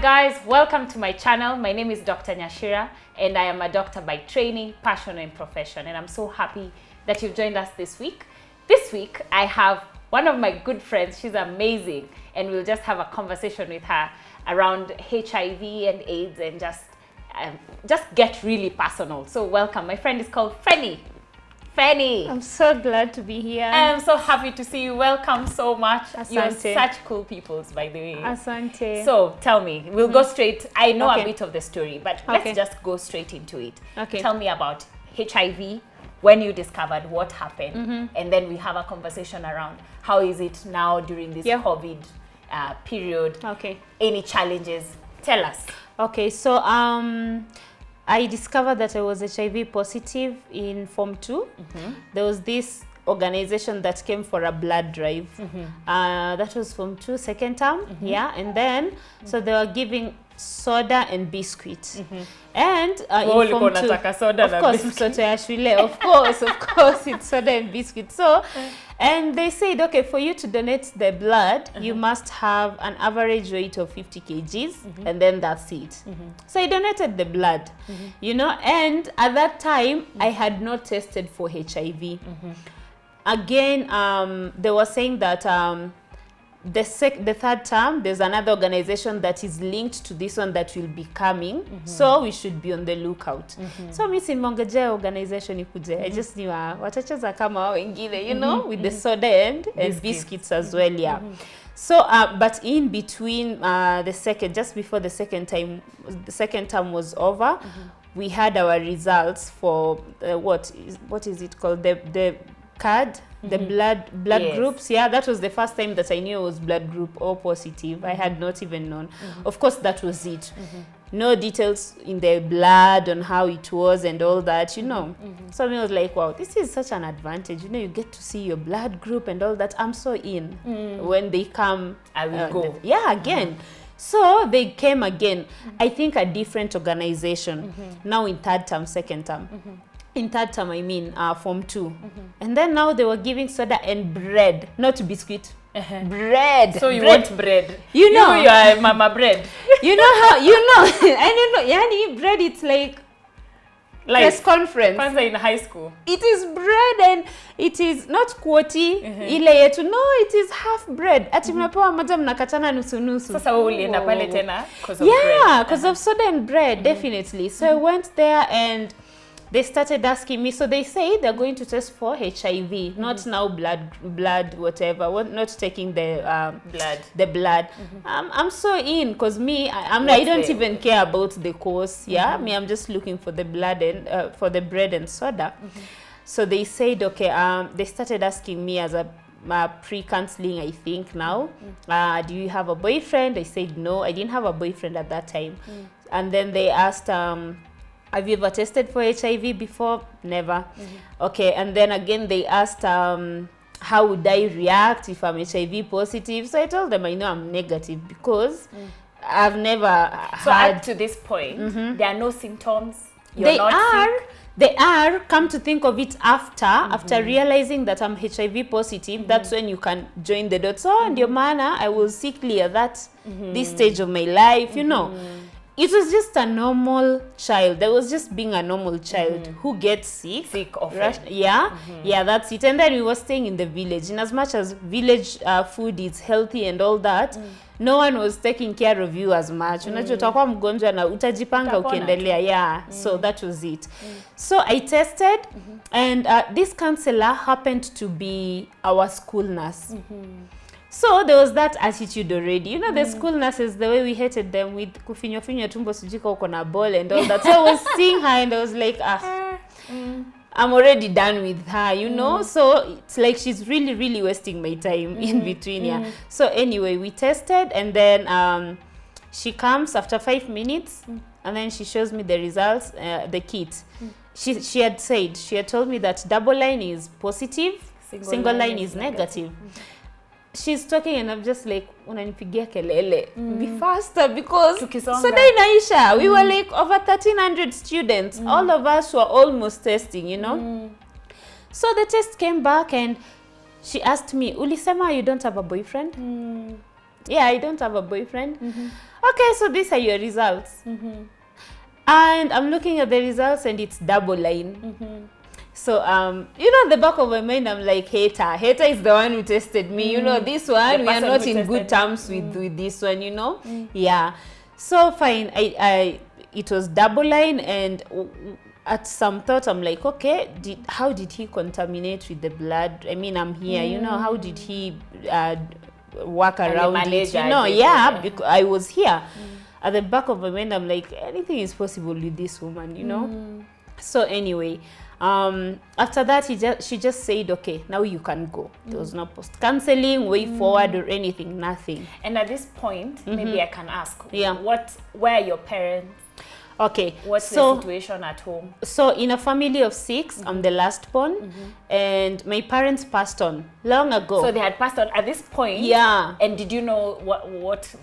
guys, welcome to my channel. My name is Dr. Nyashira and I am a doctor by training, passion and profession, and I'm so happy that you've joined us this week. This week I have one of my good friends. She's amazing and we'll just have a conversation with her around HIV and AIDS and just get really personal. So welcome. My friend is called Fanny. Fanny. I'm so glad to be here. I'm so happy to see you. Welcome so much. Asante. You're such cool people, by the way. Asante. So tell me, we'll go straight. I know Okay. a bit of the story, but Okay. let's just go straight into it. Okay. Tell me about HIV, when you discovered, what happened, and then we have a conversation around how is it now during this Yeah. COVID period. Okay. Any challenges? Tell us. Okay, so I discovered that I was HIV positive in Form 2. There was this organization that came for a blood drive. That was Form 2, second term. Yeah, and then, so they were giving soda and biscuit. And in Form 2, soda of course, mtoto ya shule, of course, it's soda and biscuit. So, and they said, okay, for you to donate the blood, you must have an average weight of 50 kgs, and then that's it. So I donated the blood, you know, and at that time, I had not tested for HIV. Again, they were saying that the third term, there's another organization that is linked to this one that will be coming, so we should be on the lookout. So mi simongejea organization ikuje. I just knew watacheza kama wao wengine, you know, with the soda and biscuits as well, yeah. So, but in between just before the second term was over, we had our results for what is it called, the card, the blood Yes. groups. Yeah, that was the first time that I knew I was blood group O positive. I had not even known. Of course, that was it. No details in the blood on how it was and all that, you know. So I was like, wow, this is such an advantage. You know, you get to see your blood group and all that. I'm so in. When they come, I will go. Again. So they came again. I think a different organization. Now in third term, second term. In third term, I mean, Form 2. And then now they were giving soda and bread, not biscuit. Bread. So you bread. want bread? You know. You are mama bread. You know how, you know, I don't know, yani bread, it's like press conference. Kwanza in high school. It is bread and it is not quoti, ile yetu. No, it is half bread. Ati mnapewa moja mnakatana nusu nusu. Sasa wewe ulienda pale tena because of Yeah, bread. because of soda and bread, definitely. So I went there and they started asking me. So they say they're going to test for HIV, not now blood, whatever. Not taking the blood. I'm so in because me, I don't even care about the course. Yeah, me, I'm just looking for the blood and for the bread and soda. So they said, okay. They started asking me as a pre-counseling, I think now. Do you have a boyfriend? I said no. I didn't have a boyfriend at that time. And then they asked, have you ever tested for HIV before? Never. Okay, and then again they asked, how would I react if I'm HIV positive? So I told them I know I'm negative because I've never So had... up to this point, there are no symptoms? They are, come to think of it after realizing that I'm HIV positive, that's when you can join the dots. So, and your manner, I was sickly at this stage of my life, you know. It was just a normal child. There was just being a normal child who gets sick often. Yeah, that's it. And then we were staying in the village. And as much as village food is healthy and all that, no one was taking care of you as much. Unajua utakuwa mgonjwa na utajipanga ukiendelea. Yeah, so that was it. So I tested, and this counselor happened to be our school nurse. So there was that attitude already. You know, the school nurses, the way we hated them with kufinyo tumbo sujika uko na ball and all that. So I was seeing her and I was like, I'm already done with her, you know. So it's like she's really, really wasting my time in between. Yeah. So anyway, we tested, and then she comes after 5 minutes, and then she shows me the results, the kit. She had told me that double line is positive, single line is negative. She's talking and I'm just like, unanipigia kelele. Be faster because soda inaisha. We were like over 1,300 students. All of us were almost testing, you know. So the test came back and she asked me, ulisema you don't have a boyfriend? Yeah, I don't have a boyfriend. Okay, so these are your results. And I'm looking at the results and it's double line. So, you know, the back of my mind, I'm like, hater. Hater is the one who tested me. You know, this one, we are not in good terms with this one, you know. Yeah. So, fine. It was double line, and at some thought, I'm like, okay, how did he contaminate with the blood? I mean, I'm here, you know, how did he work around it? You know, yeah, because I was here. At the back of my mind, I'm like, anything is possible with this woman, you know. So anyway, after that, she just said, okay, now you can go. There was no post-counseling, way forward or anything, nothing. And at this point, maybe I can ask, Yeah. where are your parents? Okay. What's the situation at home? So in a family of 6, I'm the last born, and my parents passed on long ago. So they had passed on at this point? Yeah. And did you know what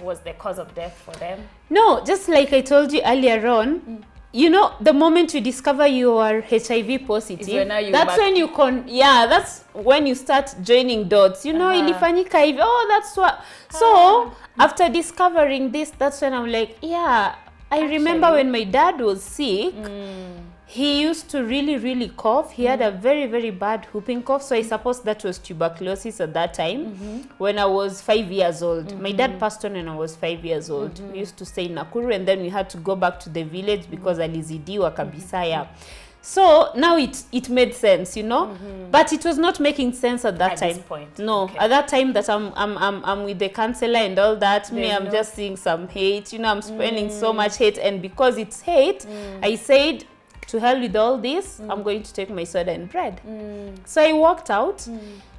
was the cause of death for them? No, just like I told you earlier on, you know, the moment you discover you are HIV positive, that's when you start joining dots. You know, ilifanyika hivi. Oh, that's what. So after discovering this, that's when I'm like, yeah. I remember when my dad was sick, he used to really, really cough. He had a very, very bad whooping cough. So I suppose that was tuberculosis at that time when I was 5 years old. My dad passed on when I was 5 years old. We used to stay in Nakuru, and then we had to go back to the village because alizidiwa kabisa ya. So now it made sense, you know, but it was not making sense at that time. At this point. No, at that time that I'm with the counselor and all that. I'm just seeing some hate. You know, I'm spending so much hate, and because it's hate, I said, to hell with all this. I'm going to take my soda and bread. So I walked out,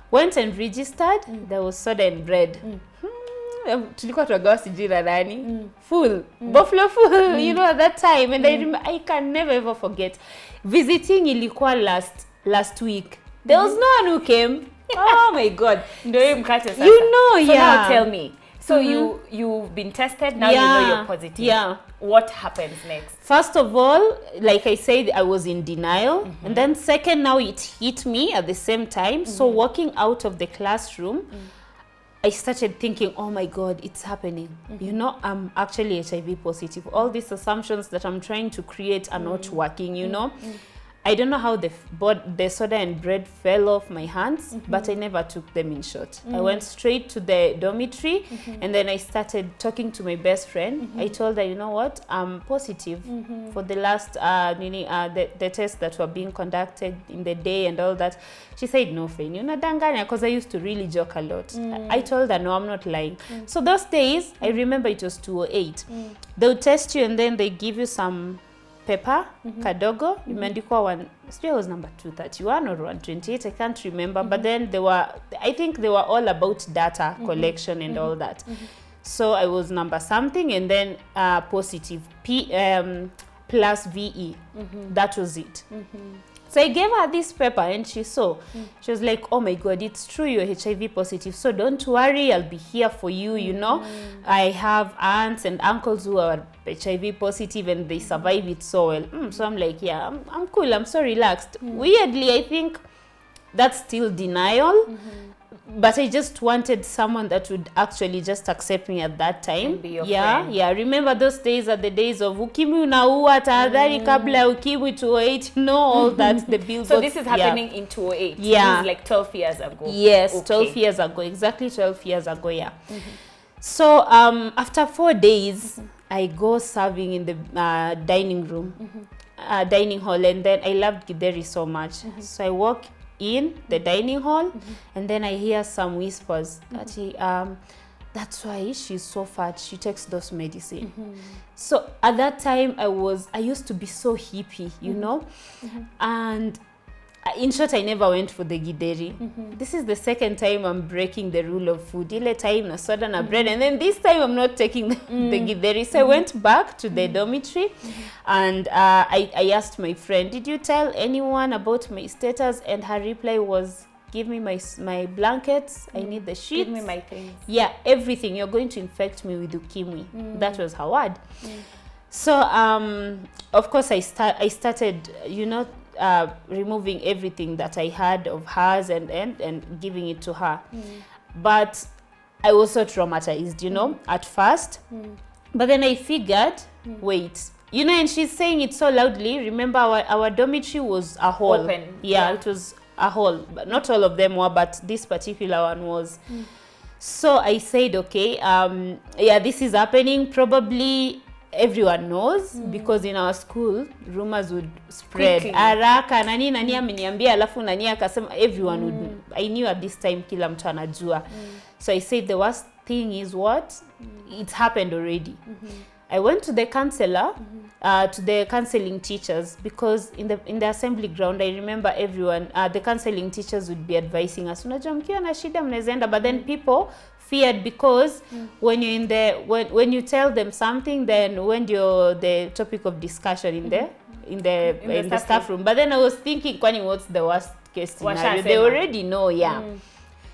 went and registered. There was soda and bread. Tulikuwa tunagawa sijui na nani, full buffalo full, you know, at that time. And I can never ever forget visiting ilikuwa last week. There was no one who came. Oh my God. You know, so yeah. Now tell me, so you've been tested, now you know you're positive. Yeah. What happens next? First of all, like I said, I was in denial. And then second, now it hit me at the same time. So walking out of the classroom, I started thinking, oh my God, it's happening. You know, I'm actually HIV positive. All these assumptions that I'm trying to create are not working, you know. I don't know how the soda and bread fell off my hands, but I never took them in short. I went straight to the dormitory, and then I started talking to my best friend. I told her, you know what, I'm positive for the last the tests that were being conducted in the day and all that. She said, no, Fain, you're not danganya, because I used to really joke a lot. I told her, no, I'm not lying. So those days, I remember it was 208. They'll test you, and then they give you some paper, kadogo, imeandikwa it was number 231 or 128, I can't remember, but then I think they were all about data collection and all that. So I was number something, and then positive, plus VE, that was it. So I gave her this paper, and she saw. She was like, oh my God, it's true, you're HIV positive. So don't worry, I'll be here for you, you know. I have aunts and uncles who are HIV positive, and they survive it so well. So I'm like, yeah, I'm cool, I'm so relaxed. Weirdly, I think that's still denial. But I just wanted someone that would actually just accept me at that time. And be your friend. Yeah. Remember those days are the days of ukimwi unaua tahadhari kabla ukimwi 208, you know, all that, the billboards. So this is happening in 208. Yeah. This is like 12 years ago. Yes, okay. 12 years ago, exactly 12 years ago, yeah. So after 4 days, I go serving in the dining room, dining hall, and then I loved Githeri so much. So I walk in the dining hall, and then I hear some whispers that that's why she's so fat, she takes those medicine. So at that time I used to be so hippie, you know, and in short, I never went for the Githeri. This is the second time I'm breaking the rule of food. Ile time na soda na bread, and then this time I'm not taking the Githeri. So I went back to the dormitory, and I asked my friend, did you tell anyone about my status? And her reply was, give me my blankets, I need the sheets. Give me my things. Yeah, everything. You're going to infect me with ukimwi. That was her word. So of course I started, you know, removing everything that I had of hers and giving it to her. But I was so traumatized, you know, at first. But then I figured, wait, you know, and she's saying it so loudly. Remember, our dormitory was a hall. Open. Yeah, it was a hall. But not all of them were, but this particular one was. So I said, okay, yeah, this is happening. Probably everyone knows because in our school, rumors would spread. Quickly. Haraka, nani ameniambia, alafu nani akasema, everyone would. I knew at this time kila mtu anajua. So I said the worst thing is what? It happened already. I went to the counselor, to the counseling teachers, because in the assembly ground, I remember everyone, the counseling teachers would be advising us, unajua mkiwa na shida mnaweza enda, but then people feared because when you're in the when you tell them something, then when you're the topic of discussion in the staff room. But then I was thinking, kwani what's the worst case scenario? They already know, yeah.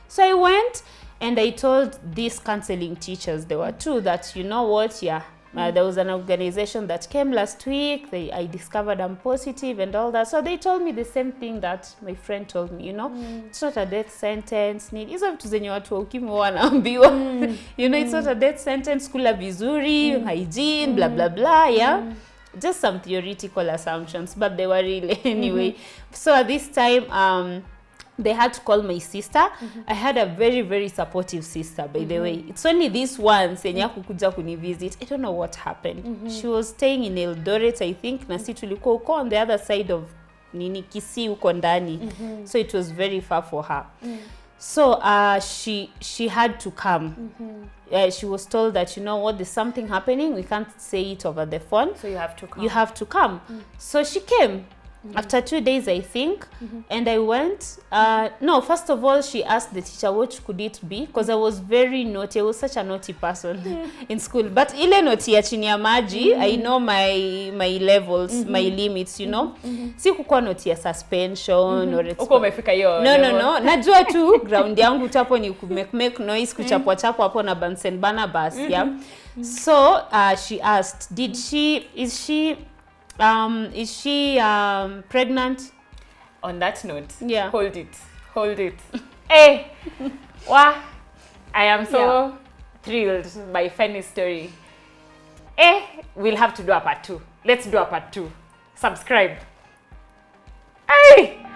So I went and I told these counseling teachers, there were two, that you know what, yeah. There was an organization that came last week. I discovered I'm positive and all that. So they told me the same thing that my friend told me, you know. It's not a death sentence. Hizo vitu zenye watu wa ukimwi wanaambiwa. You know, it's not a death sentence. Kula vizuri, hygiene, blah, blah, blah, yeah. Just some theoretical assumptions, but they were real anyway. So at this time, they had to call my sister. I had a very, very supportive sister, by the way. It's only this once, yenye kukuja kunivisit. I don't know what happened. She was staying in Eldoret, I think. Na si tulikuwa uko on the other side of Kisii uko ndani. So it was very far for her. So she had to come. She was told that, you know what, there's something happening. We can't say it over the phone. So you have to come. You have to come. So she came. After 2 days, I think, and I went. No, first of all, she asked the teacher what could it be, because I was very naughty. I was such a naughty person in school. But ile naughty ya chini ya maji, I know my levels, my limits, you know. Si kukuwa naughty ya suspension or uko umefika hiyo. No. Najua tu ground yangu tapo ni make noise, kuchapwa hapo na Bunsen Barnabas, yeah. So she asked, is she pregnant? On that note, yeah. Hold it. Hey, wow, I am so thrilled by Fanny's story. We'll have to do a part 2. Let's do a part 2. Subscribe. Hey.